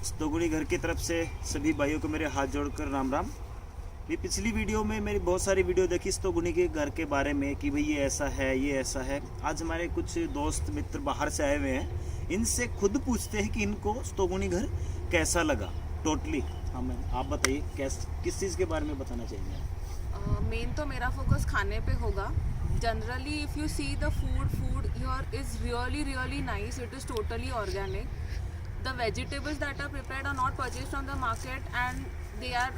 स्तोगुनी घर की तरफ से सभी भाइयों को मेरे हाथ जोड़कर राम राम। ये पिछली वीडियो में मेरी बहुत सारी वीडियो देखी स्तोगुनी के घर के बारे में कि भाई ये ऐसा है ये ऐसा है। आज हमारे कुछ दोस्त मित्र बाहर से आए हुए हैं, इनसे खुद पूछते हैं कि इनको स्तोगुनी घर कैसा लगा टोटली। हाँ मैम, आप बताइए किस चीज़ के बारे में बताना चाहिए। मेन तो मेरा फोकस खाने पे होगा। Generally if you see the food here is really nice. It is totally organic. The vegetables that are prepared are not purchased from the market, and they are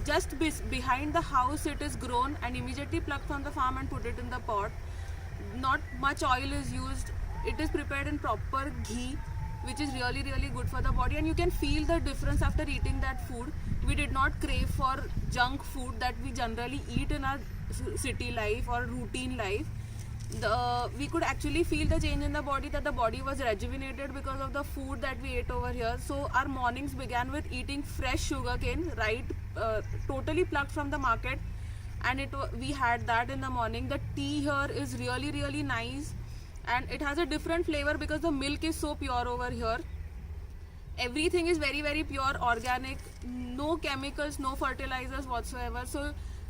just behind the house. It is grown and immediately plucked from the farm and put it in the pot. Not much oil is used. It is prepared in proper ghee, which is really good for the body, and you can feel the difference after eating that food. We did not crave for junk food that we generally eat in our city life or routine life. We could actually feel the change in the body, that the body was rejuvenated because of the food that we ate over here. So our mornings began with eating fresh sugarcane, right, totally plucked from the market, and we had that in the morning. The tea here is really nice, and it has a different flavor because the milk is so pure over here. Everything is very pure, organic, no chemicals, no fertilizers whatsoever.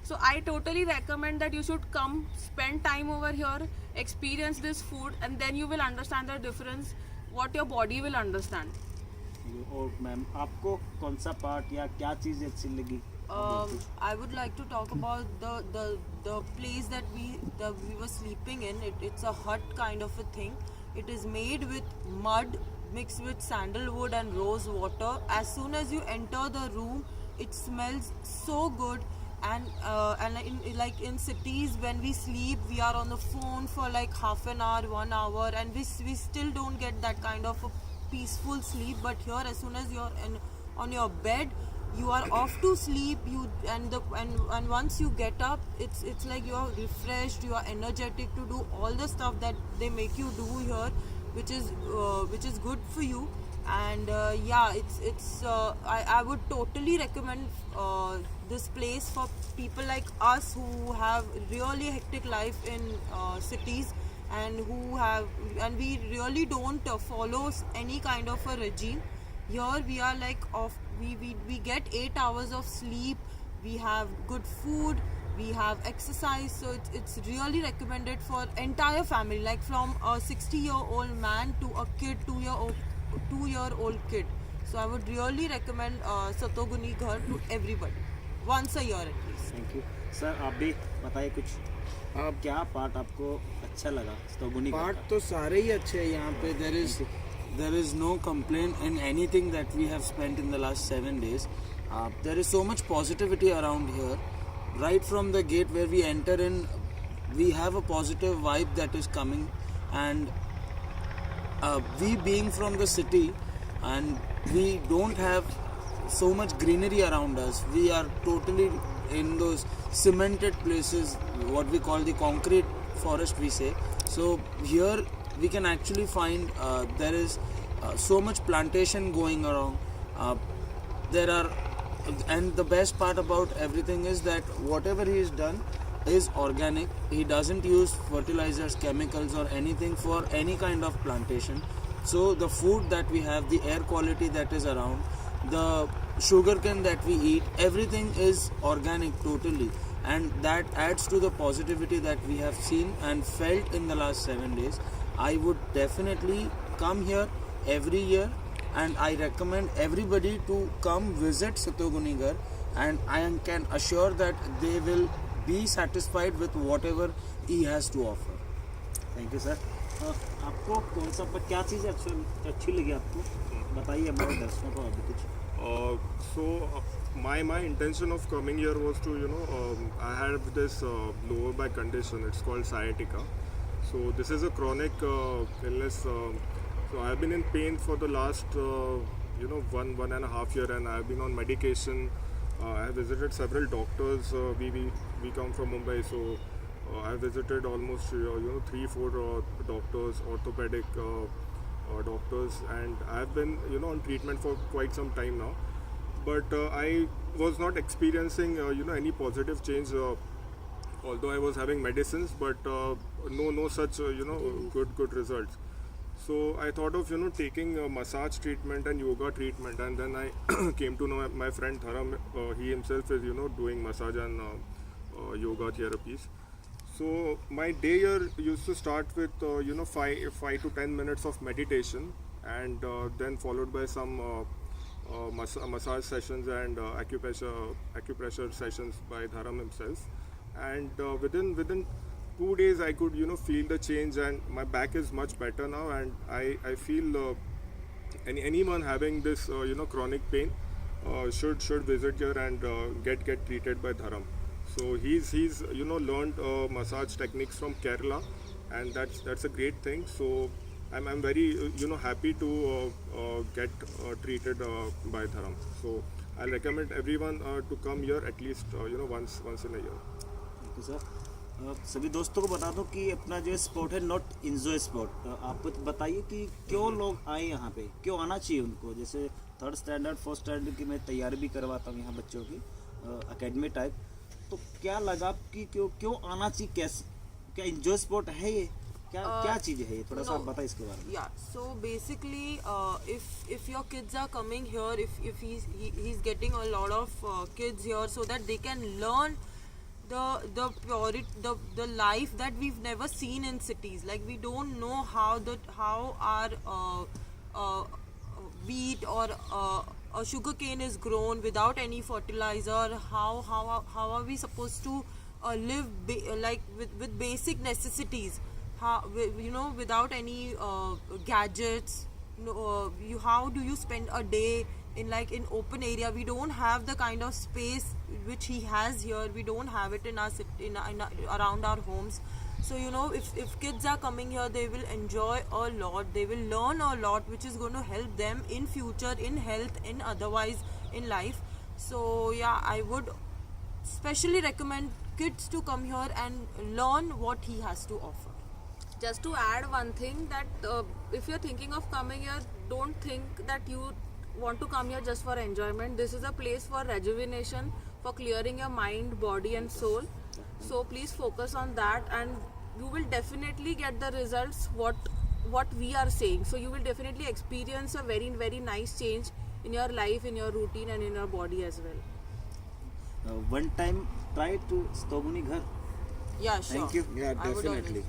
So I totally recommend that you should come, spend time over here, experience this food, and then you will understand the difference, what your body will understand. और ma'am आपको कौन सा part या क्या चीज़ अच्छी लगी? I would like to talk about the place that we were sleeping in. It's a hut kind of a thing. It is made with mud mixed with sandalwood and rose water. As soon as you enter the room, it smells so good. And in cities, when we sleep, we are on the phone for like half an hour, 1 hour, and we still don't get that kind of a peaceful sleep. But here, as soon as you're on your bed, you are off to sleep. And once you get up, it's like you are refreshed, you are energetic to do all the stuff that they make you do here, which is good for you. And I would totally recommend this place for people like us who have really hectic life in cities, and we really don't follow any kind of a regime. Here we are like we get 8 hours of sleep, we have good food, we have exercise, so it's really recommended for entire family, like from a 60-year-old man to a kid, 2-year-old kid. So I would really recommend Satoguni Ghar to everybody once a year at least. Thank you sir. आप भी बताइए कुछ, आप क्या part आपको अच्छा लगा स्तोगुनी? Part तो सारे ही अच्छे हैं यहाँ पे. there is no complaint in anything that we have spent in the last 7 days. There is so much positivity around here. Right from the gate where we enter in, we have a positive vibe that is coming, and we being from the city and we don't have so much greenery around us, we are totally in those cemented places, what we call the concrete forest we say. So here we can actually find there is so much plantation going around. There are, and the best part about everything is that whatever he has done is organic. He doesn't use fertilizers, chemicals or anything for any kind of plantation. So the food that we have, the air quality that is around, the sugarcane that we eat, everything is organic totally, and that adds to the positivity that we have seen and felt in the last 7 days. I would definitely come here every year, and I recommend everybody to come visit Satoguni Ghar, and I can assure that they will be satisfied with whatever he has to offer. Thank you sir. आपको कौन सा क्या चीज़ अच्छी लगी आपको? बताइए हमारे दर्शकों को अभी कुछ। So my intention of coming here was to I have this lower back condition. It's called sciatica. So this is a chronic illness. So I have been in pain for the last 1.5 year, and I have been on medication. I have visited several doctors. We come from Mumbai, so I have visited almost 3-4 doctors, orthopedic doctors, and I have been on treatment for quite some time now. But I was not experiencing any positive change, although I was having medicines, but no such good results. So I thought of taking a massage treatment and yoga treatment, and then I came to know my friend Dharam. He himself is doing massage and yoga therapies. So my day here used to start with 5 to 10 minutes of meditation, and then followed by some massage sessions and acupressure sessions by Dharam himself. And within 2 days I could feel the change, and my back is much better now, and I feel anyone having this chronic pain should visit here and get treated by Dharam. So he's learned massage techniques from Kerala, and that's a great thing. So I'm very happy to get treated by Dharam. So I'll recommend everyone to come here at least once in a year. Thank you sir. सभी दोस्तों को बता दूं कि अपना जो spot है not enjoy spot. आप बताइए कि क्यों लोग आए यहाँ पे, क्यों आना चाहिए उनको। जैसे 3rd स्टैंडर्ड 4th स्टैंडर्ड की मैं तैयारी भी करवाता हूँ यहाँ बच्चों की, एकेडमी टाइप। तो क्या लगा कि क्यों आना चाहिए, कैसे, क्या इंजॉय स्पॉट है ये, क्या चीज़ है ये, थोड़ा सा आप बताइए इसके बारे में। Yeah, so basically, if your kids are coming here, if he's getting a lot of kids here, so that they can learn the purity, the life that we've never seen in cities. Like we don't know how our wheat or a sugar cane is grown without any fertilizer. How are we supposed to live like with basic necessities? Without any gadgets. How do you spend a day in open area? We don't have the kind of space which he has here. We don't have it in around our homes. So if kids are coming here, they will enjoy a lot. They will learn a lot, which is going to help them in future, in health, in otherwise in life. So yeah, I would specially recommend kids to come here and learn what he has to offer. Just to add one thing, that if you're thinking of coming here, don't think that you want to come here just for enjoyment. This is a place for rejuvenation, for clearing your mind, body and soul. So please focus on that, and you will definitely get the results what we are saying. So you will definitely experience a very, very nice change in your life, in your routine and in your body as well. One time try to Stoguni Ghar. Yeah, sure. Thank you. Yeah, I would always- definitely.